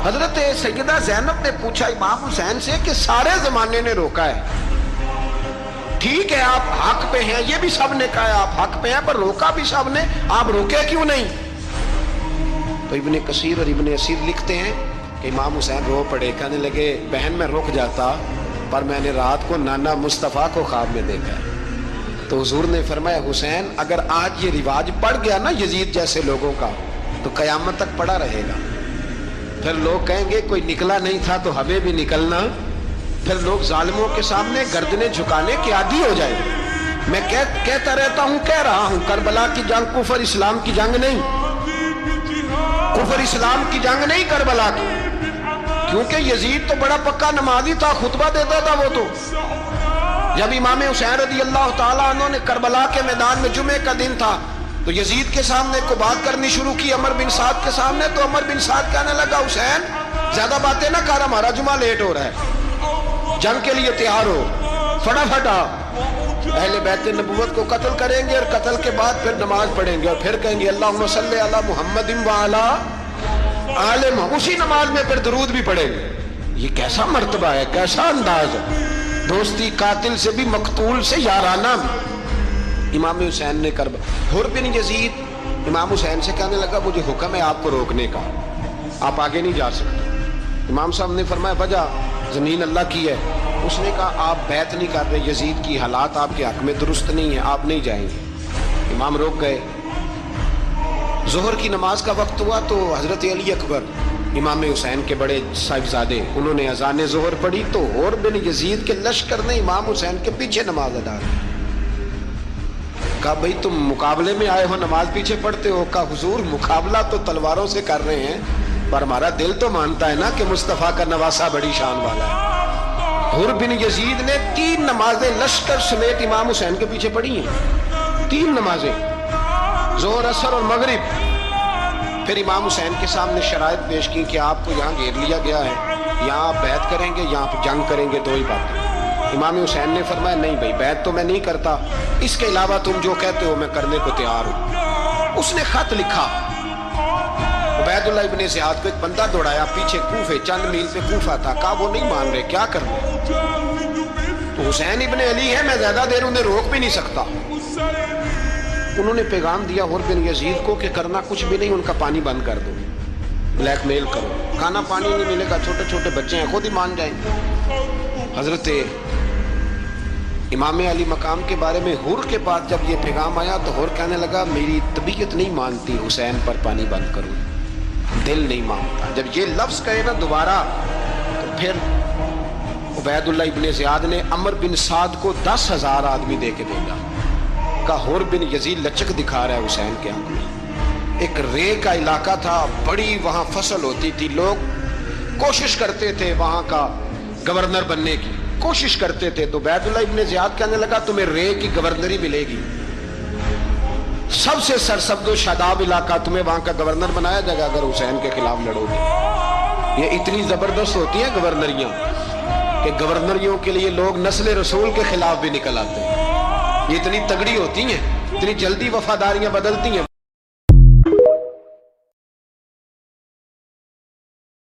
حضرت سیدہ زینب نے پوچھا امام حسین سے کہ سارے زمانے نے روکا ہے، ٹھیک ہے آپ حق پہ ہیں، یہ بھی سب نے کہا ہے آپ حق پہ ہیں، پر روکا بھی سب نے، آپ روکے کیوں نہیں؟ تو ابن کثیر اور ابن اسیر لکھتے ہیں کہ امام حسین رو پڑے، کہنے لگے بہن میں رک جاتا، پر میں نے رات کو نانا مصطفیٰ کو خواب میں دیکھا ہے۔ تو حضور نے فرمایا حسین اگر آج یہ رواج پڑ گیا نا یزید جیسے لوگوں کا تو قیامت تک پڑا رہے گا، پھر لوگ کہیں گے کوئی نکلا نہیں تھا تو ہمیں بھی نکلنا، پھر لوگ ظالموں کے سامنے گردنیں جھکانے کے عادی ہو جائیں گے۔ میں کہتا رہتا ہوں، کہہ رہا ہوں، کربلا کی جنگ کفر اسلام کی جنگ نہیں، کفر اسلام کی جنگ نہیں کربلا کی، کیونکہ یزید تو بڑا پکا نمازی تھا، خطبہ دیتا تھا وہ تو۔ جب امام حسین رضی اللہ تعالیٰ عنہ نے کربلا کے میدان میں جمعے کا دن تھا تو یزید کے سامنے کو بات کرنی شروع کی عمر بن سعد کے سامنے، تو عمر بن سعد کہنے لگا حسین زیادہ باتیں نہ کر، ہمارا جمعہ لیٹ ہو رہا ہے، جنگ کے لیے تیار ہو، فٹافٹ آ، اہل بیت نبوت کو قتل کریں گے اور قتل کے بعد پھر نماز پڑھیں گے اور پھر کہیں گے اللہم صلی علی محمد وعلی آل محمد، اسی نماز میں پھر درود بھی پڑھیں گے۔ یہ کیسا مرتبہ ہے، کیسا انداز ہے، دوستی قاتل سے بھی مقتول سے یارانہ بھی۔ امام حسین نے حر بن یزید امام حسین سے کہنے لگا مجھے حکم ہے آپ کو روکنے کا، آپ آگے نہیں جا سکتے۔ امام صاحب نے فرمایا وجہ زمین اللہ کی ہے، اس نے کہا آپ بیعت نہیں کر رہے، یزید کی حالات آپ کے حق میں درست نہیں ہے، آپ نہیں جائیں گے۔ امام روک گئے۔ ظہر کی نماز کا وقت ہوا تو حضرت علی اکبر امام حسین کے بڑے صاحبزادے انہوں نے اذان ظہر پڑھی تو حر بن یزید کے لشکر نے امام حسین کے پیچھے نماز ادا کی۔ کہا بھئی تم مقابلے میں آئے ہو نماز پیچھے پڑھتے ہو؟ کہا حضور مقابلہ تو تلواروں سے کر رہے ہیں پر ہمارا دل تو مانتا ہے نا کہ مصطفیٰ کا نواسہ بڑی شان والا ہے۔ حر بن یزید نے 3 نمازیں لشکر سمیت امام حسین کے پیچھے پڑھی ہیں، 3 نمازیں، ظہر اثر اور مغرب۔ پھر امام حسین کے سامنے شرائط پیش کی کہ آپ کو یہاں گھیر لیا گیا ہے، یہاں آپ بیعت کریں گے، یہاں پہ جنگ کریں گے، 2 ہی باتیں۔ امام حسین نے فرمایا نہیں بھائی بیعت تو میں نہیں کرتا، اس کے علاوہ تم جو کہتے ہو میں کرنے کو تیار ہوں۔ اس نے خط لکھا، عبید اللہ ابن زیاد کو ایک بندہ دوڑایا پیچھے کوفے، چند میل پہ کوفہ تھا، کہا وہ نہیں مان رہے، کیا کرنا؟ تو حسین ابن علی ہے، میں زیادہ دیر انہیں روک بھی نہیں سکتا۔ انہوں نے پیغام دیا حر بن یزید کو کہ کرنا کچھ بھی نہیں، ان کا پانی بند کر دو، بلیک میل کرو، کھانا پانی نہیں ملے گا، چھوٹے چھوٹے بچے ہیں خود ہی مان جائیں گے۔ حضرت امام علی مقام کے بارے میں حر کے پاس جب یہ پیغام آیا تو حر کہنے لگا میری طبیعت نہیں مانتی حسین پر پانی بند کروں، دل نہیں مانتا۔ جب یہ لفظ کہے نا دوبارہ تو پھر عبید اللہ ابن زیاد نے عمر بن سعد کو 10,000 آدمی دے کے بھیجا، کہا حر بن یزید لچک دکھا رہا ہے حسین کے آنکھ میں۔ ایک رے کا علاقہ تھا، بڑی وہاں فصل ہوتی تھی، لوگ کوشش کرتے تھے وہاں کا گورنر بننے کی کوشش کرتے تھے، تو عبید اللہ ابن زیاد کہنے لگا تمہیں رے کی گورنری ملے گی، سب سے سرسبز و شاداب علاقہ، تمہیں وہاں کا گورنر بنایا جائے گا اگر حسین کے خلاف لڑو گے۔ یہ اتنی زبردست ہوتی ہیں گورنریاں کہ گورنریوں کے لیے لوگ نسل رسول کے خلاف بھی نکل آتے ہیں، یہ اتنی تگڑی ہوتی ہیں، اتنی جلدی وفاداریاں بدلتی ہیں۔